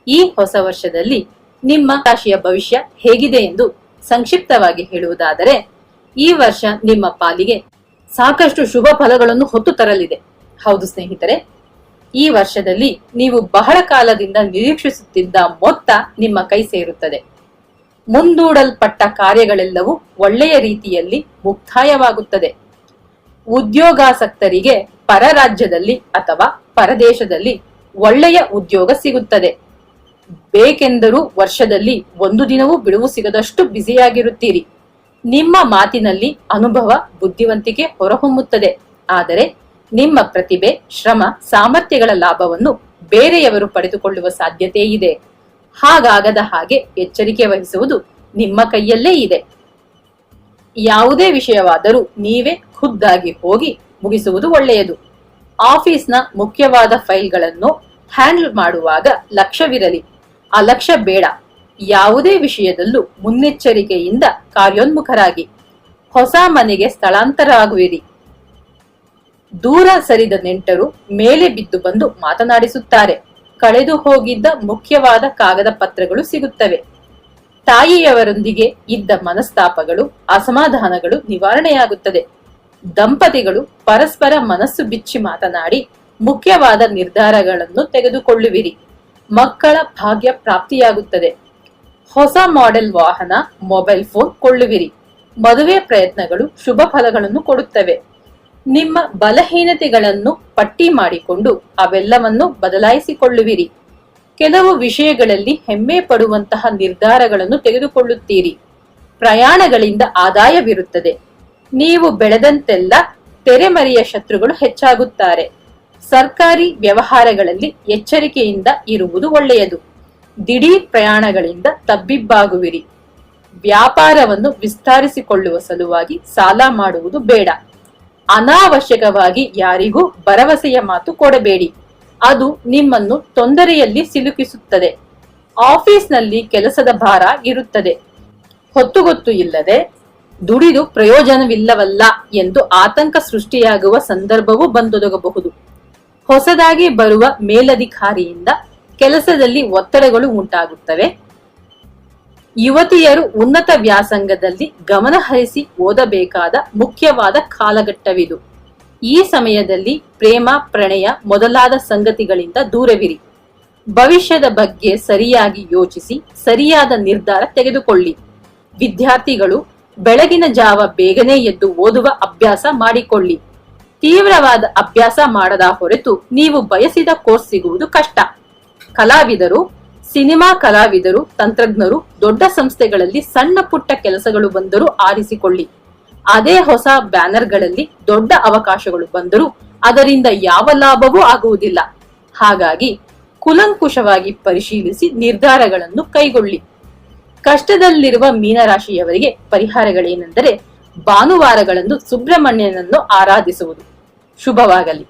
ಈ ಹೊಸ ವರ್ಷದಲ್ಲಿ ನಿಮ್ಮ ರಾಶಿಯ ಭವಿಷ್ಯ ಹೇಗಿದೆ ಎಂದು ಸಂಕ್ಷಿಪ್ತವಾಗಿ ಹೇಳುವುದಾದರೆ, ಈ ವರ್ಷ ನಿಮ್ಮ ಪಾಲಿಗೆ ಸಾಕಷ್ಟು ಶುಭ ಫಲಗಳನ್ನು ಹೊತ್ತು ತರಲಿದೆ. ಹೌದು ಸ್ನೇಹಿತರೆ, ಈ ವರ್ಷದಲ್ಲಿ ನೀವು ಬಹಳ ಕಾಲದಿಂದ ನಿರೀಕ್ಷಿಸುತ್ತಿದ್ದ ಮೊತ್ತ ನಿಮ್ಮ ಕೈ ಸೇರುತ್ತದೆ. ಮುಂದೂಡಲ್ಪಟ್ಟ ಕಾರ್ಯಗಳೆಲ್ಲವೂ ಒಳ್ಳೆಯ ರೀತಿಯಲ್ಲಿ ಮುಕ್ತಾಯವಾಗುತ್ತದೆ. ಉದ್ಯೋಗಾಸಕ್ತರಿಗೆ ಪರ ರಾಜ್ಯದಲ್ಲಿ ಅಥವಾ ಪರದೇಶದಲ್ಲಿ ಒಳ್ಳೆಯ ಉದ್ಯೋಗ ಸಿಗುತ್ತದೆ. ಬೇಕೆಂದರೂ ವರ್ಷದಲ್ಲಿ ಒಂದು ದಿನವೂ ಬಿಡುವು ಸಿಗದಷ್ಟು ಬ್ಯುಸಿಯಾಗಿರುತ್ತೀರಿ. ನಿಮ್ಮ ಮಾತಿನಲ್ಲಿ ಅನುಭವ, ಬುದ್ಧಿವಂತಿಕೆ ಹೊರಹೊಮ್ಮುತ್ತದೆ. ಆದರೆ ನಿಮ್ಮ ಪ್ರತಿಭೆ, ಶ್ರಮ, ಸಾಮರ್ಥ್ಯಗಳ ಲಾಭವನ್ನು ಬೇರೆಯವರು ಪಡೆದುಕೊಳ್ಳುವ ಸಾಧ್ಯತೆ ಇದೆ. ಹಾಗಾಗದ ಹಾಗೆ ಎಚ್ಚರಿಕೆ ವಹಿಸುವುದು ನಿಮ್ಮ ಕೈಯಲ್ಲೇ ಇದೆ. ಯಾವುದೇ ವಿಷಯವಾದರೂ ನೀವೇ ಖುದ್ದಾಗಿ ಹೋಗಿ ಮುಗಿಸುವುದು ಒಳ್ಳೆಯದು. ಆಫೀಸ್ನ ಮುಖ್ಯವಾದ ಫೈಲ್ಗಳನ್ನು ಹ್ಯಾಂಡಲ್ ಮಾಡುವಾಗ ಲಕ್ಷ್ಯವಿರಲಿ, ಅಲಕ್ಷ್ಯ ಬೇಡ. ಯಾವುದೇ ವಿಷಯದಲ್ಲೂ ಮುನ್ನೆಚ್ಚರಿಕೆಯಿಂದ ಕಾರ್ಯೋನ್ಮುಖರಾಗಿ. ಹೊಸ ಮನೆಗೆ ಸ್ಥಳಾಂತರ ಆಗುವಿರಿ. ದೂರ ಸರಿದ ನೆಂಟರು ಮೇಲೆ ಬಿದ್ದು ಬಂದು ಮಾತನಾಡಿಸುತ್ತಾರೆ. ಕಳೆದು ಹೋಗಿದ್ದ ಮುಖ್ಯವಾದ ಕಾಗದ ಪತ್ರಗಳು ಸಿಗುತ್ತವೆ. ತಾಯಿಯವರೊಂದಿಗೆ ಇದ್ದ ಮನಸ್ತಾಪಗಳು, ಅಸಮಾಧಾನಗಳು ನಿವಾರಣೆಯಾಗುತ್ತದೆ. ದಂಪತಿಗಳು ಪರಸ್ಪರ ಮನಸ್ಸು ಬಿಚ್ಚಿ ಮಾತನಾಡಿ ಮುಖ್ಯವಾದ ನಿರ್ಧಾರಗಳನ್ನು ತೆಗೆದುಕೊಳ್ಳುವಿರಿ. ಮಕ್ಕಳ ಭಾಗ್ಯ ಪ್ರಾಪ್ತಿಯಾಗುತ್ತದೆ. ಹೊಸ ಮಾಡೆಲ್ ವಾಹನ, ಮೊಬೈಲ್ ಫೋನ್ ಕೊಳ್ಳುವಿರಿ. ಮದುವೆ ಪ್ರಯತ್ನಗಳು ಶುಭ ಫಲಗಳನ್ನು ಕೊಡುತ್ತವೆ. ನಿಮ್ಮ ಬಲಹೀನತೆಗಳನ್ನು ಪಟ್ಟಿ ಮಾಡಿಕೊಂಡು ಅವೆಲ್ಲವನ್ನು ಬದಲಾಯಿಸಿಕೊಳ್ಳುವಿರಿ. ಕೆಲವು ವಿಷಯಗಳಲ್ಲಿ ಹೆಮ್ಮೆ ಪಡುವಂತಹ ನಿರ್ಧಾರಗಳನ್ನು ತೆಗೆದುಕೊಳ್ಳುತ್ತೀರಿ. ಪ್ರಯಾಣಗಳಿಂದ ಆದಾಯವಿರುತ್ತದೆ. ನೀವು ಬೆಳೆದಂತೆಲ್ಲ ತೆರೆಮರೆಯ ಶತ್ರುಗಳು ಹೆಚ್ಚಾಗುತ್ತಾರೆ. ಸರ್ಕಾರಿ ವ್ಯವಹಾರಗಳಲ್ಲಿ ಎಚ್ಚರಿಕೆಯಿಂದ ಇರುವುದು ಒಳ್ಳೆಯದು. ದಿಢೀರ್ ಪ್ರಯಾಣಗಳಿಂದ ತಬ್ಬಿಬ್ಬಾಗುವಿರಿ. ವ್ಯಾಪಾರವನ್ನು ವಿಸ್ತರಿಸಿಕೊಳ್ಳುವ ಸಲುವಾಗಿ ಸಾಲ ಮಾಡುವುದು ಬೇಡ. ಅನಾವಶ್ಯಕವಾಗಿ ಯಾರಿಗೂ ಭರವಸೆಯ ಮಾತು ಕೊಡಬೇಡಿ. ಅದು ನಿಮ್ಮನ್ನು ತೊಂದರೆಯಲ್ಲಿ ಸಿಲುಕಿಸುತ್ತದೆ. ಆಫೀಸ್ನಲ್ಲಿ ಕೆಲಸದ ಭಾರ ಇರುತ್ತದೆ. ಹೊತ್ತುಗೊತ್ತು ಇಲ್ಲದೆ ದುಡಿದು ಪ್ರಯೋಜನವಿಲ್ಲವಲ್ಲ ಎಂದು ಆತಂಕ ಸೃಷ್ಟಿಯಾಗುವ ಸಂದರ್ಭವೂ ಬಂದೊದಗಬಹುದು. ಹೊಸದಾಗಿ ಬರುವ ಮೇಲಧಿಕಾರಿಯಿಂದ ಕೆಲಸದಲ್ಲಿ ಒತ್ತಡಗಳು ಉಂಟಾಗುತ್ತವೆ. ಯುವತಿಯರು ಉನ್ನತ ವ್ಯಾಸಂಗದಲ್ಲಿ ಗಮನ ಹರಿಸಿ ಓದಬೇಕಾದ ಮುಖ್ಯವಾದ ಕಾಲಘಟ್ಟವಿದು. ಈ ಸಮಯದಲ್ಲಿ ಪ್ರೇಮ, ಪ್ರಣಯ ಮೊದಲಾದ ಸಂಗತಿಗಳಿಂದ ದೂರವಿರಿ. ಭವಿಷ್ಯದ ಬಗ್ಗೆ ಸರಿಯಾಗಿ ಯೋಚಿಸಿ ಸರಿಯಾದ ನಿರ್ಧಾರ ತೆಗೆದುಕೊಳ್ಳಿ. ವಿದ್ಯಾರ್ಥಿಗಳು ಬೆಳಗಿನ ಜಾವ ಬೇಗನೆ ಎದ್ದು ಓದುವ ಅಭ್ಯಾಸ ಮಾಡಿಕೊಳ್ಳಿ. ತೀವ್ರವಾದ ಅಭ್ಯಾಸ ಮಾಡದ ಹೊರತು ನೀವು ಬಯಸಿದ ಕೋರ್ಸ್ ಸಿಗುವುದು ಕಷ್ಟ. ಕಲಾವಿದರು, ಸಿನಿಮಾ ಕಲಾವಿದರು, ತಂತ್ರಜ್ಞರು, ದೊಡ್ಡ ಸಂಸ್ಥೆಗಳಲ್ಲಿ ಸಣ್ಣ ಪುಟ್ಟ ಕೆಲಸಗಳು ಬಂದರೂ ಆರಿಸಿಕೊಳ್ಳಿ. ಅದೇ ಹೊಸ ಬ್ಯಾನರ್ಗಳಲ್ಲಿ ದೊಡ್ಡ ಅವಕಾಶಗಳು ಬಂದರೂ ಅದರಿಂದ ಯಾವ ಲಾಭವೂ ಆಗುವುದಿಲ್ಲ. ಹಾಗಾಗಿ ಕುಲಂಕುಷವಾಗಿ ಪರಿಶೀಲಿಸಿ ನಿರ್ಧಾರಗಳನ್ನು ಕೈಗೊಳ್ಳಿ. ಕಷ್ಟದಲ್ಲಿರುವ ಮೀನರಾಶಿಯವರಿಗೆ ಪರಿಹಾರಗಳೇನೆಂದರೆ, ಭಾನುವಾರಗಳಂದು ಸುಬ್ರಹ್ಮಣ್ಯನನ್ನು ಆರಾಧಿಸುವುದು. ಶುಭವಾಗಲಿ.